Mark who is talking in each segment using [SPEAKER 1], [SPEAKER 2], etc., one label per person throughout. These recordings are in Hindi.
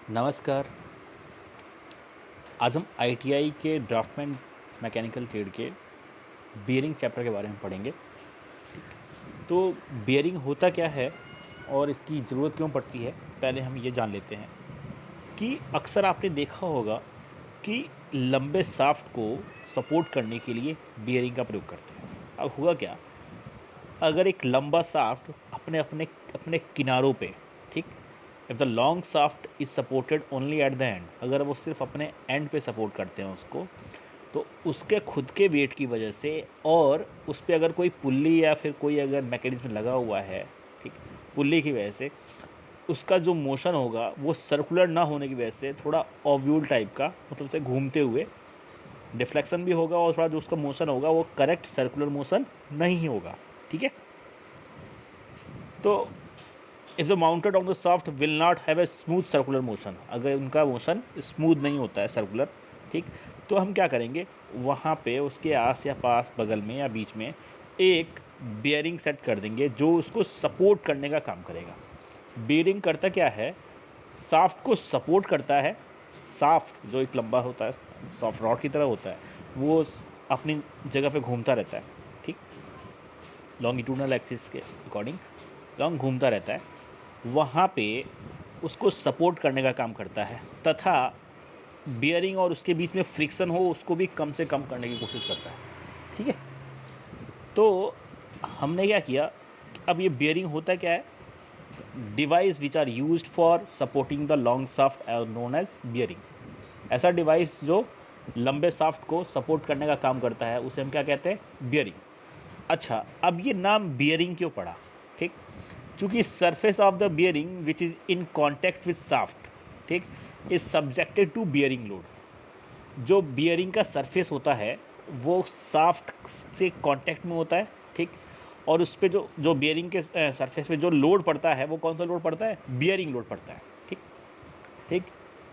[SPEAKER 1] नमस्कार। आज हम आईटीआई के ड्राफ्टमैन मैकेनिकल ट्रेड के बियरिंग चैप्टर के बारे में पढ़ेंगे। तो बियरिंग होता क्या है और इसकी ज़रूरत क्यों पड़ती है, पहले हम ये जान लेते हैं कि अक्सर आपने देखा होगा कि लंबे शाफ्ट को सपोर्ट करने के लिए बियरिंग का प्रयोग करते हैं। अब हुआ क्या, अगर एक लंबा शाफ्ट अपने अपने अपने किनारों पे, ठीक, if the long shaft is supported only at the end, अगर वो सिर्फ अपने एंड पे सपोर्ट करते हैं उसको, तो उसके खुद के वेट की वजह से और उस पर अगर कोई पुल्ली या फिर कोई अगर मैकेनिज्म लगा हुआ है, ठीक, पुल्ली की वजह से उसका जो मोशन होगा वो सर्कुलर ना होने की वजह से थोड़ा ओव्यूल टाइप का, मतलब से घूमते हुए डिफ्लेक्शन भी होगा और थोड़ा जो उसका मोशन होगा वो करेक्ट सर्कुलर मोशन नहीं होगा। ठीक है, तो if the mounted on the shaft will not have a smooth circular motion, अगर उनका मोशन स्मूथ नहीं होता है सर्कुलर, ठीक, तो हम क्या करेंगे, वहाँ पे उसके आस या पास बगल में या बीच में एक बियरिंग सेट कर देंगे जो उसको सपोर्ट करने का काम करेगा। बियरिंग करता क्या है, शाफ्ट को सपोर्ट करता है। शाफ्ट जो एक लंबा होता है, सॉफ्ट रॉड की तरह होता है, वो अपनी जगह पे घूमता रहता है, ठीक, लॉन्गिट्यूडनल एक्सिस के अकॉर्डिंग लॉन्ग घूमता रहता है, वहाँ पे उसको सपोर्ट करने का काम करता है तथा बियरिंग और उसके बीच में फ्रिक्शन हो उसको भी कम से कम करने की कोशिश करता है। ठीक है, तो हमने क्या किया, अब ये बियरिंग होता क्या है, device which are used for supporting the long shaft are known as bearing. ऐसा डिवाइस जो लंबे शाफ्ट को सपोर्ट करने का काम करता है उसे हम क्या कहते हैं, बियरिंग। अच्छा, अब ये नाम बियरिंग क्यों पड़ा, ठीक, चूँकि surface of the bearing which is in contact with shaft, ठीक, is subjected to bearing load. जो बियरिंग का सरफेस होता है वो शाफ्ट से कांटेक्ट में होता है, ठीक, और उस पर जो जो बियरिंग के सरफेस पे जो लोड पड़ता है वो कौन सा लोड पड़ता है, बियरिंग लोड पड़ता है। ठीक, ठीक,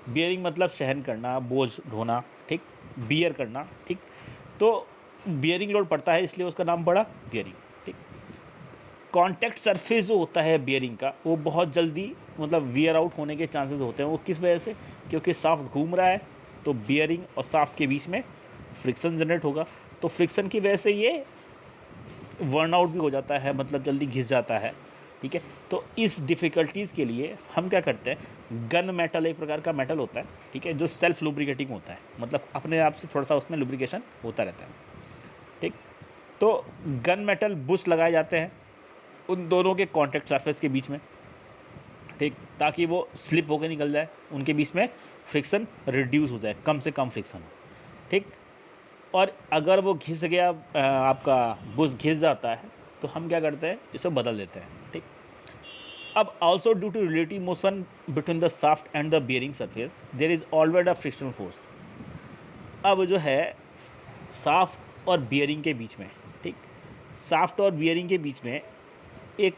[SPEAKER 1] बियरिंग मतलब सहन करना, बोझ ढोना, ठीक, बियर करना, ठीक, तो बियरिंग लोड पड़ता है इसलिए उसका नाम पड़ा बियरिंग। ठीक, कांटेक्ट सरफेस जो होता है बियरिंग का वो बहुत जल्दी मतलब वियर आउट होने के चांसेस होते हैं। वो किस वजह से, क्योंकि शाफ्ट घूम रहा है तो बियरिंग और शाफ्ट के बीच में फ्रिक्शन जनरेट होगा, तो फ्रिक्शन की वजह से ये वर्न आउट भी हो जाता है, मतलब जल्दी घिस जाता है। ठीक है, तो इस डिफ़िकल्टीज़ के लिए हम क्या करते हैं, गन मेटल एक प्रकार का मेटल होता है, ठीक है, जो सेल्फ लुब्रिकेटिंग होता है, मतलब अपने आप से थोड़ा सा उसमें लुब्रिकेशन होता रहता है। ठीक, तो गन मेटल बुश लगाए जाते हैं उन दोनों के कॉन्टैक्ट सरफेस के बीच में, ठीक, ताकि वो स्लिप होकर निकल जाए, उनके बीच में फ्रिक्शन रिड्यूस हो जाए, कम से कम फ्रिक्शन हो। ठीक, और अगर वो घिस गया, आपका बुश घिस जाता है, तो हम क्या करते हैं, इसे बदल देते हैं। ठीक, अब also due to relative motion between the shaft and the bearing surface there is always a frictional force. अब जो है शाफ्ट और बियरिंग के बीच में, ठीक, शाफ्ट और बियरिंग के बीच में एक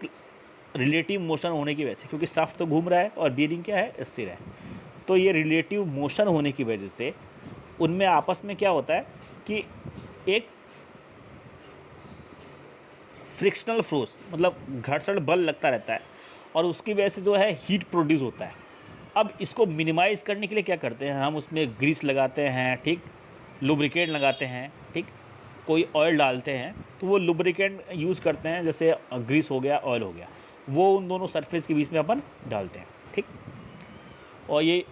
[SPEAKER 1] रिलेटिव मोशन होने की वजह से, क्योंकि शाफ्ट तो घूम रहा है और बियरिंग क्या है, स्थिर है, तो ये रिलेटिव मोशन होने की वजह से उनमें आपस में क्या होता है कि एक फ्रिक्शनल फोर्स, मतलब घर्षण बल लगता रहता है और उसकी वजह से जो है हीट प्रोड्यूस होता है। अब इसको मिनिमाइज़ करने के लिए क्या करते हैं, हम उसमें ग्रीस लगाते हैं, ठीक, लुब्रिकेंट लगाते हैं, ठीक, कोई ऑयल डालते हैं, तो वो लुब्रिकेंट यूज़ करते हैं, जैसे ग्रीस हो गया, ऑयल हो गया, वो उन दोनों सरफेस के बीच में अपन डालते हैं। ठीक, और ये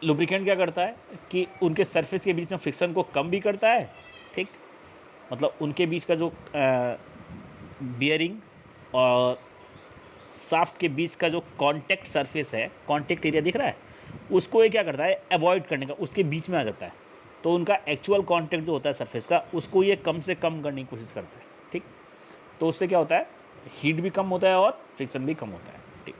[SPEAKER 1] लुब्रिकेंट क्या करता है कि उनके सरफेस के बीच में फ्रिक्शन को कम भी करता है, ठीक, मतलब उनके बीच का जो बियरिंग और शाफ्ट के बीच का जो कांटेक्ट सरफेस है, कांटेक्ट एरिया दिख रहा है, उसको ये क्या करता है, अवॉइड करने का, उसके बीच में आ जाता है, तो उनका एक्चुअल कांटेक्ट जो होता है सरफेस का उसको ये कम से कम करने की कोशिश करता है। ठीक, तो उससे क्या होता है, हीट भी कम होता है और फ्रिक्शन भी कम होता है। ठीक,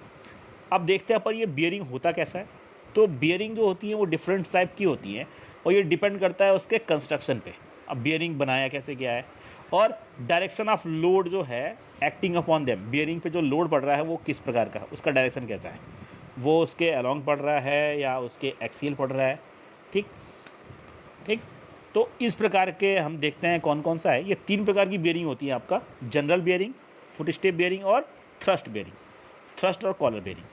[SPEAKER 1] अब देखते हैं पर ये बियरिंग होता कैसा है। तो बियरिंग जो होती है वो डिफरेंट टाइप की होती हैं और ये डिपेंड करता है उसके कंस्ट्रक्शन पे, अब बियरिंग बनाया कैसे गया है, और डायरेक्शन ऑफ लोड जो है एक्टिंग अपॉन देम, बियरिंग पे जो लोड पड़ रहा है वो किस प्रकार का, उसका डायरेक्शन कैसा है, वो उसके अलोंग पड़ रहा है या उसके एक्सियल पड़ रहा है। ठीक, ठीक, तो इस प्रकार के हम देखते हैं कौन कौन सा है। ये 3 प्रकार की बियरिंग होती है आपका, general bearing, foot step bearing और थ्रस्ट बियरिंग, थ्रस्ट और कॉलर बियरिंग।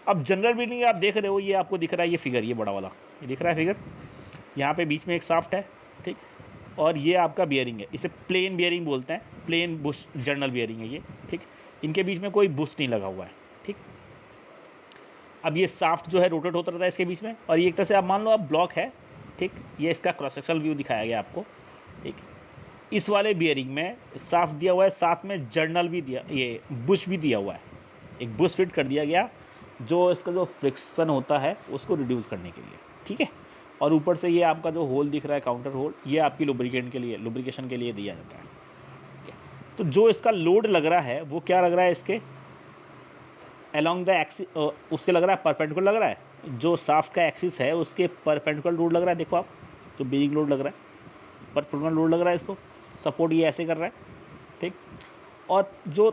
[SPEAKER 1] अब जनरल बियरिंग आप देख रहे हो, ये आपको दिख रहा है, ये फिगर, ये बड़ा वाला, ये दिख रहा है फिगर, यहाँ पे बीच में एक शाफ्ट है, ठीक, और ये आपका बियरिंग है, इसे प्लेन बियरिंग बोलते हैं, प्लेन बुश जनरल बियरिंग है ये, ठीक। इनके बीच में कोई बुश नहीं लगा हुआ है, ठीक। अब ये शाफ्ट जो है रोटेट होता रहता है इसके बीच में, और ये एक तरह से आप मान लो आप ब्लॉक है, ठीक। ये इसका क्रॉस सेक्शनल व्यू दिखाया गया आपको, ठीक। इस वाले बियरिंग में शाफ्ट दिया हुआ है, साथ में जर्नल भी दिया, ये बुश भी दिया हुआ है, एक बुश फिट कर दिया गया जो इसका जो फ्रिक्शन होता है उसको रिड्यूस करने के लिए, ठीक है। और ऊपर से ये आपका जो होल दिख रहा है, काउंटर होल, ये आपकी लुब्रिकेंट के लिए, लुब्रिकेशन के लिए दिया जाता है, ठीक है। तो जो इसका लोड लग रहा है वो क्या लग रहा है, इसके अलोंग द एक्सिस, उसके लग रहा है परपेंडिकुलर लग रहा है, जो शाफ्ट का एक्सिस है उसके परपेंडिकुलर लोड लग रहा है, देखो आप, जो बेरिंग लोड लग रहा है परपेंडिकुलर लोड लग रहा है, इसको सपोर्ट ये ऐसे कर रहा है, ठीक। और जो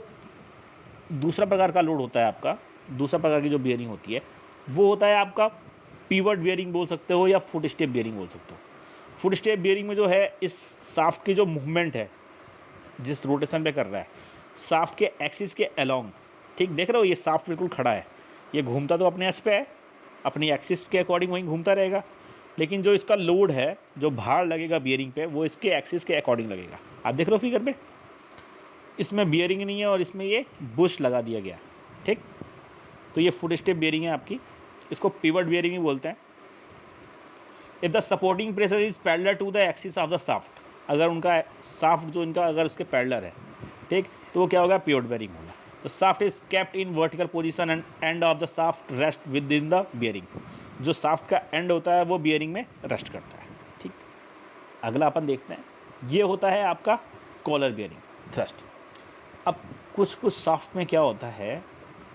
[SPEAKER 1] दूसरा प्रकार का लोड होता है आपका, दूसरा प्रकार की जो बियरिंग होती है वो होता है आपका पिवट बियरिंग बोल सकते हो या फुट स्टेप बियरिंग बोल सकते हो। फुट स्टेप बियरिंग में जो है इस शाफ्ट की जो मूवमेंट है, जिस रोटेशन पे कर रहा है, शाफ्ट के एक्सिस के अलोंग, ठीक, देख रहे हो ये शाफ्ट बिल्कुल खड़ा है, ये घूमता तो अपने एच पे है, अपनी एक्सिस के अकॉर्डिंग वहीं घूमता रहेगा, लेकिन जो इसका लोड है, जो भार लगेगा बियरिंग पे, वो इसके एक्सिस के अकॉर्डिंग लगेगा। आप देख रहे हो फिगर पे, इसमें बियरिंग नहीं है और इसमें ये बुश लगा दिया गया, ठीक। तो ये फुट स्टेप बियरिंग है आपकी, इसको पिवट बियरिंग भी बोलते हैं। If the supporting pressure is parallel to the axis of the shaft, अगर उनका शाफ्ट जो इनका अगर उसके पैरेलल है, ठीक, तो वो क्या होगा, पिवट बियरिंग होगा। The shaft is kept in vertical position and and of the shaft rest with in the bearing, जो शाफ्ट का एंड होता है वो बियरिंग में रेस्ट करता है, ठीक। अगला अपन देखते हैं, ये होता है आपका कॉलर बियरिंग, थ्रस्ट। अब कुछ कुछ शाफ्ट में क्या होता है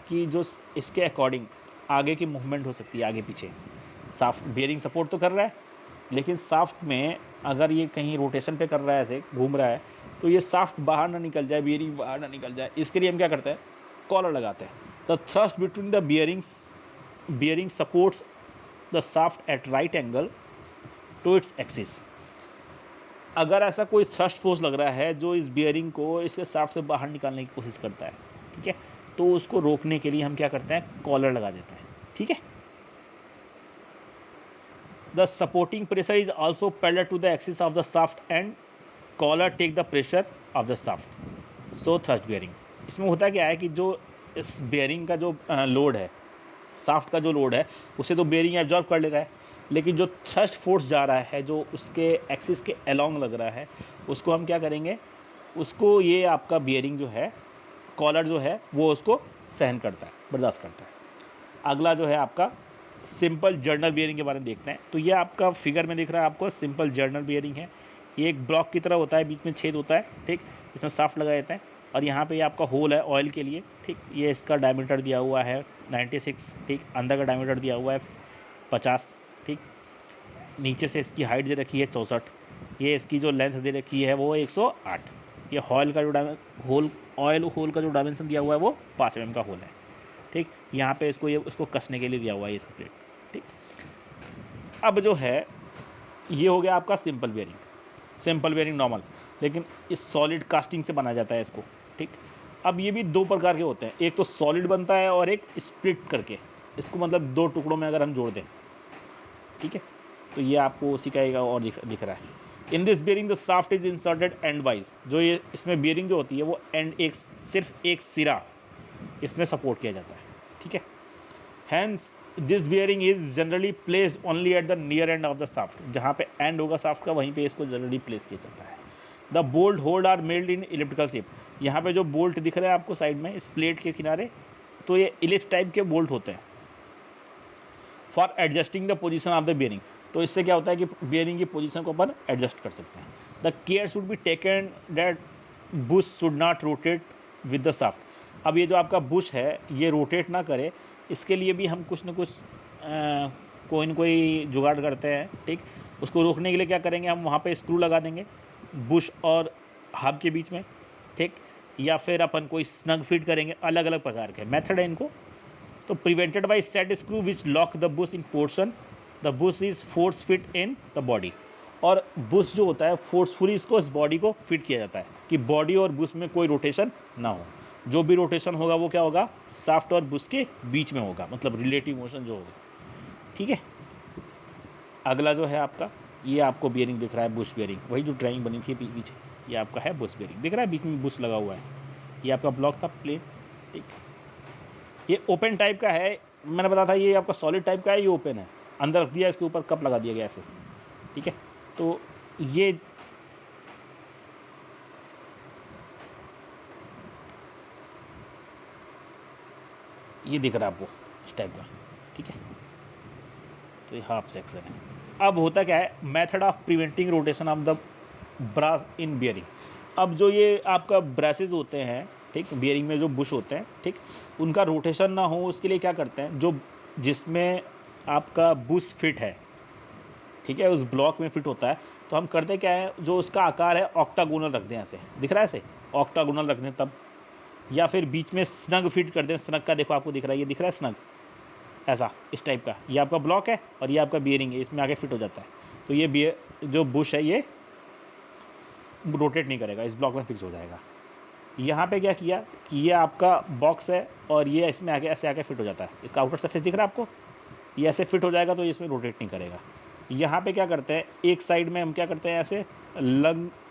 [SPEAKER 1] कि जो इसके अकॉर्डिंग आगे की मूवमेंट हो सकती है, आगे पीछे शाफ्ट बियरिंग सपोर्ट तो कर रहा है, लेकिन शाफ्ट में अगर ये कहीं रोटेशन पे कर रहा है, ऐसे घूम रहा है, तो ये शाफ्ट बाहर ना निकल जाए, बियरिंग बाहर ना निकल जाए, इसके लिए हम क्या करते हैं, कॉलर लगाते हैं। The thrust between the bearing supports the shaft at right angle to its axis. अगर ऐसा कोई थ्रस्ट फोर्स लग रहा है जो इस बियरिंग को इसके शाफ्ट से बाहर निकालने की कोशिश करता है, ठीक है, तो उसको रोकने के लिए हम क्या करते हैं, कॉलर लगा देते हैं, ठीक है। The supporting pressure is also parallel to the axis of the shaft and collar take the pressure of the shaft, so thrust bearing. इसमें होता क्या है कि जो इस बियरिंग का जो लोड है, शाफ्ट का जो लोड है, उसे तो बियरिंग एब्जॉर्ब कर ले रहा है, लेकिन जो थ्रस्ट फोर्स जा रहा है, जो उसके एक्सिस के अलोंग लग रहा है, उसको हम क्या करेंगे, उसको ये आपका बियरिंग जो है, कॉलर जो है, वो उसको सहन करता है, बर्दाश्त करता है। अगला जो है आपका सिंपल जर्नल बियरिंग के बारे में देखते हैं। तो ये आपका फिगर में दिख रहा है आपको, सिंपल जर्नल बियरिंग है। ये एक ब्लॉक की तरह होता है, बीच में छेद होता है, ठीक, इसमें शाफ्ट लगाए जाते हैं, और यहाँ पे ये आपका होल है ऑयल के लिए, ठीक। ये इसका डायमीटर दिया हुआ है 96, ठीक, अंदर का डायमीटर दिया हुआ है 50, ठीक। नीचे से इसकी हाइट दे रखी है 64, ये इसकी जो लेंथ दे रखी है वो 108। ये हॉल का जो ऑयल होल का जो डायमेंशन दिया हुआ है वो 5 mm का होल है, ठीक। यहाँ पे इसको कसने के लिए दिया हुआ है इसका प्लेट, ठीक। अब जो है ये हो गया आपका सिंपल बेयरिंग नॉर्मल, लेकिन इस सॉलिड कास्टिंग से बनाया जाता है इसको, ठीक। अब ये भी दो प्रकार के होते हैं, एक तो सॉलिड बनता है और एक स्प्लिट करके, इसको मतलब 2 टुकड़ों में अगर हम जोड़ दें, ठीक है, तो ये आपको उसी का एक और दिख रहा है। इन this bearing the shaft is inserted and wise, जो ये इसमें बेयरिंग जो होती है वो एंड सिर्फ एक सिरा इसमें सपोर्ट किया जाता है, ठीक है। Hence this bearing is generally placed only at the near end of the shaft, जहाँ पे एंड होगा शाफ्ट का वहीं पे इसको जनरली प्लेस किया जाता है। The bolt hold are meld in elliptical shape, यहाँ पे जो बोल्ट दिख रहे हैं आपको साइड में इस प्लेट के किनारे, तो ये इलिप्स टाइप के बोल्ट होते हैं। For adjusting the position of the bearing, तो इससे क्या होता है कि बियरिंग की पोजीशन को अपन एडजस्ट कर सकते हैं। The care should be taken that Bush should not rotate with the shaft. अब ये जो आपका बुश है ये रोटेट ना करे, इसके लिए भी हम कुछ न कुछ कोई न कोई जुगाड़ करते हैं, ठीक। उसको रोकने के लिए क्या करेंगे, हम वहाँ पे स्क्रू लगा देंगे बुश और हब के बीच में, ठीक, या फिर अपन कोई स्नग फिट करेंगे, अलग अलग प्रकार के मेथड है इनको। तो prevented by set screw which lock the Bush in portion, the Bush is force fit in the body. और बुश जो होता है फोर्सफुली इसको इस बॉडी को फिट किया जाता है कि बॉडी और बुश में कोई रोटेशन ना हो। जो भी रोटेशन होगा वो क्या होगा, शाफ्ट और बुश के बीच में होगा, मतलब रिलेटिव मोशन जो होगा, ठीक है। अगला जो है आपका, ये आपको बियरिंग दिख रहा है, बुश बियरिंग, वही जो ड्राइंग बनी थी पीछे, ये आपका है बुश बियरिंग, दिख रहा है बीच में बुश लगा हुआ है, ये आपका ब्लॉक था प्लेन, ठीक। ये ओपन टाइप का है, मैंने बताया था ये आपका सॉलिड टाइप का है, ये ओपन है, अंदर रख दिया, इसके ऊपर कप लगा दिया गया ऐसे, ठीक है। तो ये दिख रहा है आपको इस टाइप का, ठीक है। तो ये हाफ सेक्शन है। अब होता क्या है, method of preventing rotation of the brass in bearing. अब जो ये आपका ब्रासेस होते हैं, ठीक, बियरिंग में जो बुश होते हैं, ठीक, उनका रोटेशन ना हो उसके लिए क्या करते हैं, जो जिसमें आपका बुश फिट है, ठीक है, उस ब्लॉक में फिट होता है, तो हम करते क्या है, जो उसका आकार है ऑक्टागोनल रख दें, ऐसे दिख रहा है, ऐसे ऑक्टागोनल रख दें तब, या फिर बीच में स्नग फिट कर दें, स्नग का देखो आपको दिख रहा है, ये दिख रहा है स्नग, ऐसा इस टाइप का, ये आपका ब्लॉक है और ये आपका बियरिंग है, इसमें आगे फिट हो जाता है, तो ये जो बुश है ये रोटेट नहीं करेगा, इस ब्लॉक में फिक्स हो जाएगा। यहाँ पे क्या किया कि ये आपका बॉक्स है और ये इसमें आगे ऐसे आके फिट हो जाता है, इसका आउटर सरफेस दिख रहा है आपको, ये ऐसे फिट हो जाएगा, तो ये इसमें रोटेट नहीं करेगा। यहाँ पे क्या करते हैं, एक साइड में हम क्या करते हैं, ऐसे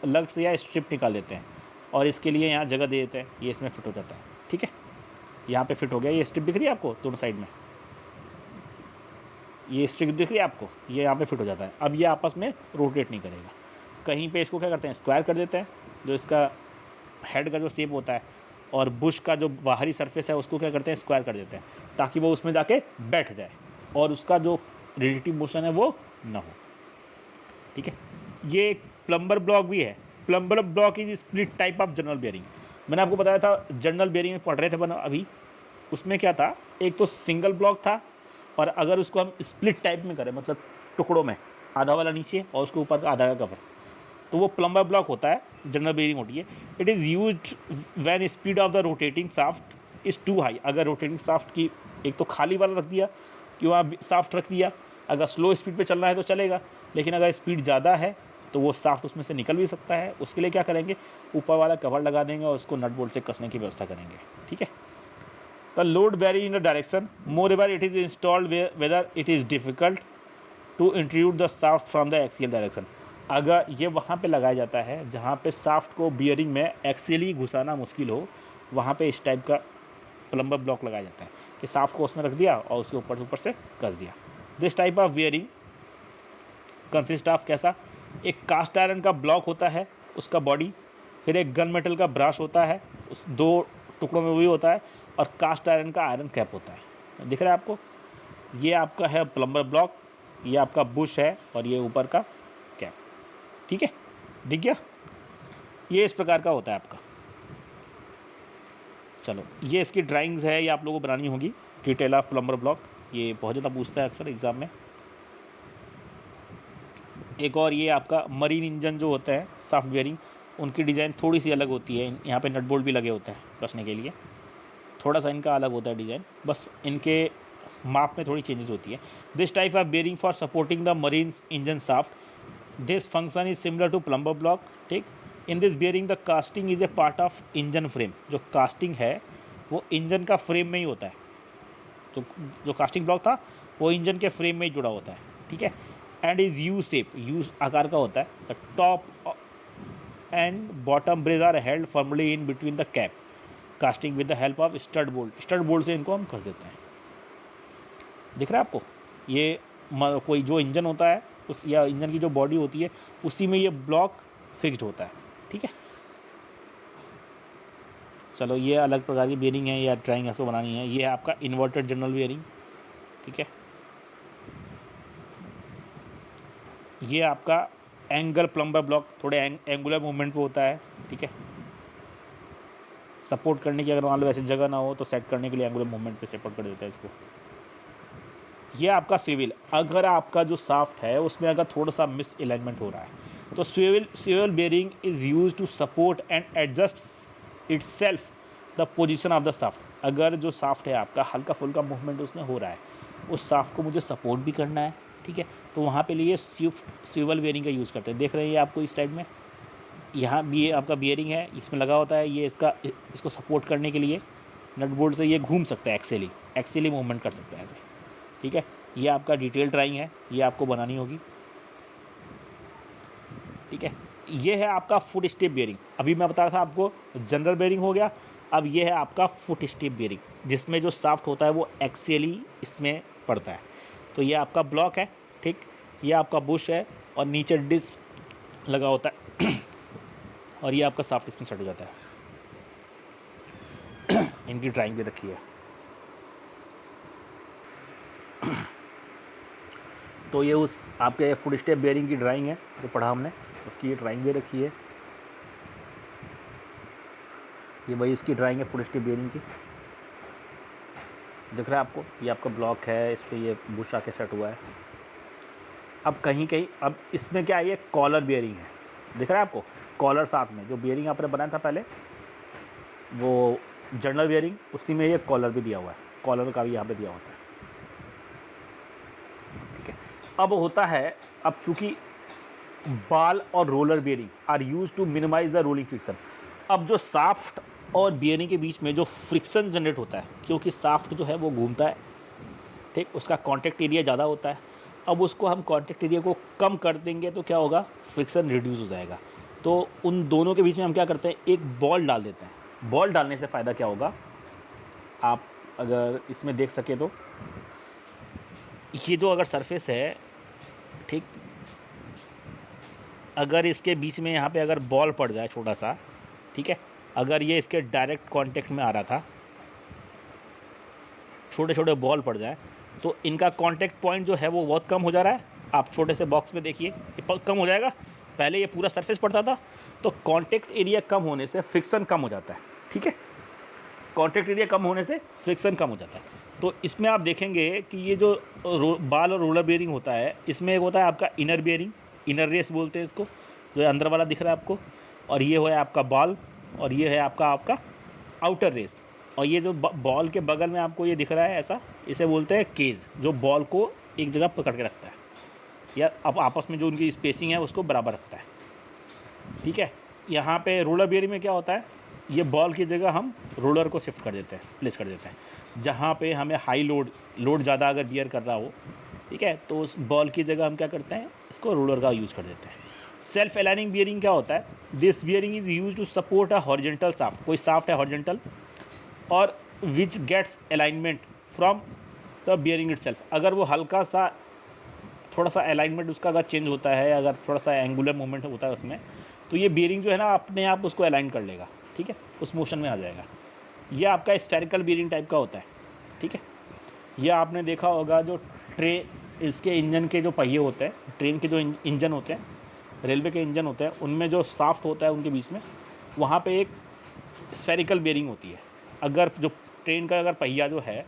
[SPEAKER 1] लग से या स्ट्रिप निकाल देते हैं और इसके लिए यहाँ जगह दे देते हैं, ये इसमें फिट हो जाता है, ठीक है। यहाँ पे फिट हो गया, ये स्ट्रिप दिख रही है आपको दोनों साइड में, ये स्ट्रिप दिख रही है आपको, ये यहाँ पे फिट हो जाता है। अब ये आपस में रोटेट नहीं करेगा। कहीं पे इसको क्या करते हैं, स्क्वायर कर देते हैं, जो इसका हेड का जो शेप होता है, और बुश का जो बाहरी सरफेस है उसको क्या करते हैं, स्क्वायर कर देते हैं, ताकि वो उसमें जाके बैठ जाए और उसका जो रिलेटिव मोशन है वो ना हो, ठीक है। ये एक प्लम्बर ब्लॉक भी है। Plumber block is split type of general bearing. मैंने आपको बताया था जनरल बेयरिंग में पढ़ रहे थे अभी, उसमें क्या था, एक तो सिंगल ब्लॉक था, और अगर उसको हम स्प्लिट टाइप में करें, मतलब टुकड़ों में, आधा वाला नीचे और उसके ऊपर का आधा का कवर, तो वो प्लम्बर ब्लॉक होता है, जनरल बेयरिंग होती है। It is used when speed of the rotating shaft is too high. अगर रोटेटिंग शाफ्ट की, एक तो खाली वाला रख दिया कि वहाँ शाफ्ट रख दिया, अगर स्लो स्पीड पे चलना है तो चलेगा, लेकिन अगर स्पीड ज़्यादा है तो वो शाफ्ट उसमें से निकल भी सकता है। उसके लिए क्या करेंगे, ऊपर वाला कवर लगा देंगे और उसको नट बोल्ट से कसने की व्यवस्था करेंगे, ठीक है। The load vary in the direction, moreover it is installed whether it is difficult to introduce the shaft from the axial direction. अगर ये वहाँ पे लगाया जाता है जहाँ पे शाफ्ट को बियरिंग में एक्सियली घुसाना मुश्किल हो, वहाँ पे इस टाइप का प्लम्बर ब्लॉक लगाया जाता है कि शाफ्ट को उसमें रख दिया और उसके ऊपर से कस दिया। This type of bearing consist of कैसा, एक कास्ट आयरन का ब्लॉक होता है उसका बॉडी, फिर एक गन मेटल का ब्रश होता है, उस दो टुकड़ों में वही होता है, और कास्ट आयरन का आयरन कैप होता है। दिख रहा है आपको, ये आपका है प्लम्बर ब्लॉक, ये आपका बुश है और ये ऊपर का कैप, ठीक है, दिख गया। ये इस प्रकार का होता है आपका। चलो, ये इसकी ड्राइंग्स है, ये आप लोगों को बनानी होगी, डिटेल ऑफ प्लम्बर ब्लॉक, ये बहुत ज़्यादा पूछता है अक्सर एग्ज़ाम में। एक और ये आपका मरीन इंजन जो होता है शाफ्ट बियरिंग, उनकी डिज़ाइन थोड़ी सी अलग होती है, यहाँ पे नट बोल्ट भी लगे होते हैं कसने के लिए, थोड़ा सा इनका अलग होता है डिज़ाइन, बस इनके माप में थोड़ी चेंजेस होती है। This type of bearing for supporting the marine engine shaft, this function is similar to plumber block, ठीक। In this bearing the casting is a part of engine frame. जो कास्टिंग है वो इंजन का फ्रेम में ही होता है, जो कास्टिंग ब्लॉक था वो इंजन के फ्रेम में ही जुड़ा होता है, ठीक है। And is U shape, U आकार का होता है। The top and bottom brasses are held firmly in between the cap casting with the help of stud bolt. Stud bolt से इनको हम कस देते हैं। दिख रहा है आपको, ये कोई जो इंजन होता है उस, या इंजन की जो बॉडी होती है उसी में ये ब्लॉक फिक्स्ड होता है, ठीक है। चलो, ये अलग प्रकार की बियरिंग है, या ड्राइंग ऐसे बनानी है। ये है आपका इन्वर्टेड जनरल बियरिंग, ठीक है। ये आपका एंगल प्लम्बर ब्लॉक, थोड़े एंगुलर मूवमेंट पे होता है, ठीक है। सपोर्ट करने की, अगर मान लो ऐसी जगह ना हो तो सेट करने के लिए एंगुलर मूवमेंट पे सपोर्ट कर देता है इसको। ये आपका स्विvel, अगर आपका जो शाफ्ट है उसमें अगर थोड़ा सा मिस अलाइनमेंट हो रहा है तो swivel bearing is use to support and adjust itself the position of the shaft. अगर जो शाफ्ट है आपका हल्का फुल्का मूवमेंट उसमें हो रहा है, उस शाफ्ट को मुझे सपोर्ट भी करना है, ठीक है, तो वहाँ पे लिए स्विvel बेयरिंग का यूज़ करते हैं। देख रहे हैं आपको इस साइड में यहाँ भी ये आपका बियरिंग है, इसमें लगा होता है, ये इसको सपोर्ट करने के लिए नट बोल्ट से ये घूम सकता है, एक्सेली मूवमेंट कर सकता है ऐसे, ठीक है। ये आपका डिटेल ड्राइंग है, ये आपको बनानी होगी, ठीक है। ये है आपका फुट स्टेप बियरिंग। अभी मैं बता रहा था आपको जनरल बियरिंग हो गया, अब ये है आपका फुट स्टेप बियरिंग, जिसमें जो शाफ्ट होता है वो एक्सियली इसमें पड़ता है। तो ये आपका ब्लॉक है, ठीक, ये आपका बुश है और नीचे डिस्क लगा होता है और ये आपका शाफ्ट इसमें सेट हो जाता है। इनकी ड्राइंग भी रखी है। तो ये उस आपके फुट स्टेप बियरिंग की ड्राइंग है जो पढ़ा हमने, उसकी ये ड्राइंग दे रखी है। ये वही इसकी ड्राइंग है फुट स्टेप बियरिंग की, दिख रहा है आपको। ये आपका ब्लॉक है, इस पर ये बुश आके सेट हुआ है। अब कहीं कहीं अब इसमें क्या है, ये कॉलर बियरिंग है, दिख रहा है आपको, कॉलर साथ में जो बियरिंग आपने बनाया था पहले वो जनरल बियरिंग, उसी में ये कॉलर भी दिया हुआ है, कॉलर का भी यहाँ पे दिया होता है, ठीक है। अब होता है, अब चूँकि बाल और roller bearing are use to minimise the rolling friction. अब जो शाफ्ट और बियरिंग के बीच में जो फ्रिक्शन जनरेट होता है, क्योंकि शाफ्ट जो है वो घूमता है, ठीक, उसका कॉन्टैक्ट एरिया ज़्यादा होता है। अब उसको हम कॉन्टैक्ट एरिया को कम कर देंगे तो क्या होगा, फ्रिक्शन रिड्यूस हो जाएगा। तो उन दोनों के बीच में हम क्या करते हैं, एक बॉल डाल देते हैं। बॉल डालने से फ़ायदा क्या होगा, आप अगर इसमें देख सके तो ये जो अगर सरफेस है, ठीक, अगर इसके बीच में यहाँ पे अगर बॉल पड़ जाए छोटा सा, ठीक है, अगर ये इसके डायरेक्ट कांटेक्ट में आ रहा था, छोटे छोटे बॉल पड़ जाए तो इनका कांटेक्ट पॉइंट जो है वो बहुत कम हो जा रहा है। आप छोटे से बॉक्स में देखिए, ये कम हो जाएगा। पहले ये पूरा सरफेस पड़ता था, तो कांटेक्ट एरिया कम होने से फ्रिक्शन कम हो जाता है, ठीक है। कांटेक्ट एरिया कम होने से फ्रिक्शन कम हो जाता है। तो इसमें आप देखेंगे कि ये जो बाल और रोलर बियरिंग होता है, इसमें एक होता है आपका इनर बियरिंग, इनर रेस बोलते हैं इसको, जो अंदर वाला दिख रहा है आपको, और ये है आपका बाल, और ये है आपका आउटर रेस। और ये जो बॉल के बगल में आपको ये दिख रहा है ऐसा, इसे बोलते हैं केज, जो बॉल को एक जगह पकड़ के रखता है, या अब आपस में जो उनकी स्पेसिंग है उसको बराबर रखता है, ठीक है। यहाँ पे रोलर बियरिंग में क्या होता है, ये बॉल की जगह हम रोलर को शिफ्ट कर देते हैं, प्लेस कर देते हैं। जहाँ पे हमें हाई लोड ज़्यादा अगर बियर कर रहा हो, ठीक है, तो उस बॉल की जगह हम क्या करते हैं, इसको रोलर का यूज़ कर देते हैं। सेल्फ अलाइनिंग बियरिंग क्या होता है, this bearing is use to support a horizontal shaft. कोई शाफ्ट है हॉरिजॉन्टल और which gets alignment from the bearing itself. अगर वो हल्का सा थोड़ा सा अलाइनमेंट उसका अगर चेंज होता है, अगर थोड़ा सा एंगुलर मूवमेंट होता है उसमें, तो ये बियरिंग जो है ना अपने आप उसको अलाइन कर लेगा, ठीक है, उस मोशन में आ जाएगा। ये आपका स्फेरिकल बियरिंग टाइप का होता है, ठीक है। ये आपने देखा होगा जो इसके इंजन के जो पहिए होते हैं, ट्रेन के जो इंजन होते हैं, रेलवे के इंजन होते हैं, उनमें जो शाफ्ट होता है उनके बीच में, वहाँ पे एक स्फेरिकल बियरिंग होती है। अगर जो ट्रेन का अगर पहिया जो है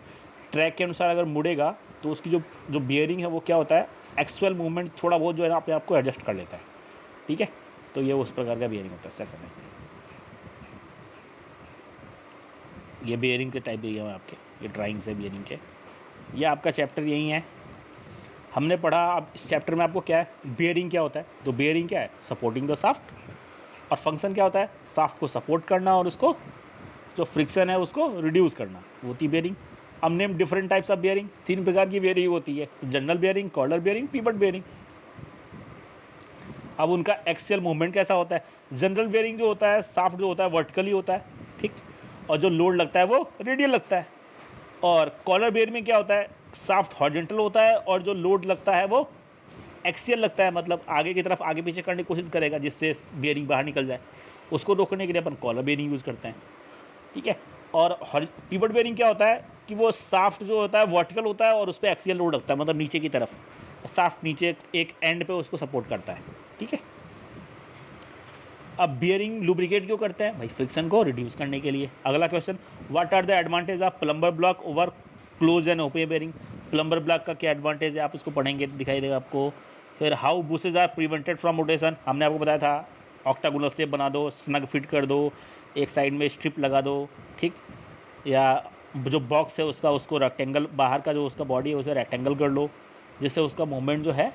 [SPEAKER 1] ट्रैक के अनुसार अगर मुड़ेगा, तो उसकी जो बियरिंग है वो क्या होता है, एक्चुअल मूवमेंट थोड़ा बहुत जो है अपने आप को एडजस्ट कर लेता है, ठीक है। तो ये उस प्रकार का बियरिंग होता है सेल्फ अलाइनिंग। ये बियरिंग के टाइप दिए हुए हैं आपके, ये ड्राइंग्स है बियरिंग के। ये आपका चैप्टर यही है, हमने पढ़ा। अब इस चैप्टर में आपको क्या है, बियरिंग क्या होता है, तो बियरिंग क्या है, सपोर्टिंग द शाफ्ट, और फंक्शन क्या होता है, शाफ्ट को सपोर्ट करना और उसको जो फ्रिक्शन है उसको रिड्यूस करना, वो होती बियरिंग। अब name different types of bearing, 3 प्रकार की बियरिंग होती है, general bearing, collar bearing, pivot bearing. अब उनका एक्सियल मूवमेंट कैसा होता है, जनरल बियरिंग जो होता है, शाफ्ट जो होता है वर्टिकली होता है, ठीक, और जो लोड लगता है वो रेडियल लगता है। और कॉलर बियरिंग में क्या होता है, शाफ्ट हॉरिजॉन्टल होता है और जो लोड लगता है वो एक्सियल लगता है, मतलब आगे की तरफ आगे पीछे करने की कोशिश करेगा जिससे बियरिंग बाहर निकल जाए। उसको रोकने के लिए अपन कॉलर बियरिंग यूज़ करते हैं, ठीक है। और पिवट बियरिंग क्या होता है कि वो शाफ्ट जो होता है वर्टिकल होता है और उस पर एक्सियल लोड लगता है, मतलब नीचे की तरफ, शाफ्ट नीचे एक एंड पे उसको सपोर्ट करता है, ठीक है। अब बियरिंग लुब्रिकेट क्यों करते हैं भाई, फ्रिक्शन को रिड्यूस करने के लिए। अगला question, what are the advantage of plumber block over close end open bearing. Plumber block का क्या एडवांटेज है, आप इसको पढ़ेंगे दिखाई देगा आपको। फिर how bushes are prevented from rotation, हमने आपको बताया था ऑक्टागोनल शेप बना दो, स्नग फिट कर दो, एक साइड में स्ट्रिप लगा दो, ठीक, या जो बॉक्स है उसको रेक्टेंगल, बाहर का जो उसका बॉडी है उसे रेक्टेंगल कर लो, जिससे उसका मूवमेंट जो है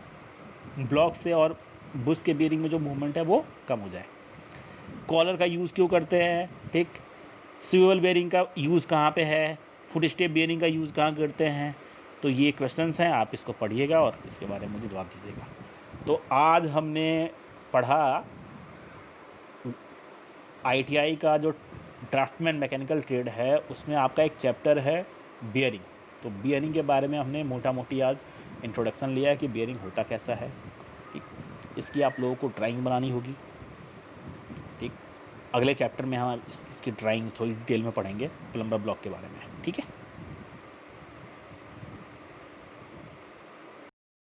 [SPEAKER 1] ब्लॉक से और बुश के बियरिंग में जो मूवमेंट है वो कम हो जाए। कॉलर का यूज़ क्यों करते हैं, ठीक, स्विवल बेयरिंग का यूज़ कहाँ पे है, फुट स्टेप बेयरिंग का यूज़ कहाँ करते हैं। तो ये क्वेश्चंस हैं, आप इसको पढ़िएगा और इसके बारे में मुझे जवाब दीजिएगा। तो आज हमने पढ़ा ITI का जो ड्राफ्टमैन मैकेनिकल ट्रेड है उसमें आपका एक चैप्टर है बियरिंग। तो बियरिंग के बारे में हमने मोटा मोटी आज इंट्रोडक्शन लिया है कि बियरिंग होता कैसा है, ठीक। इसकी आप लोगों को ड्राइंग बनानी होगी, ठीक। अगले चैप्टर में हम इसकी ड्राइंग थोड़ी डिटेल में पढ़ेंगे प्लम्बर ब्लॉक के बारे में, ठीक है।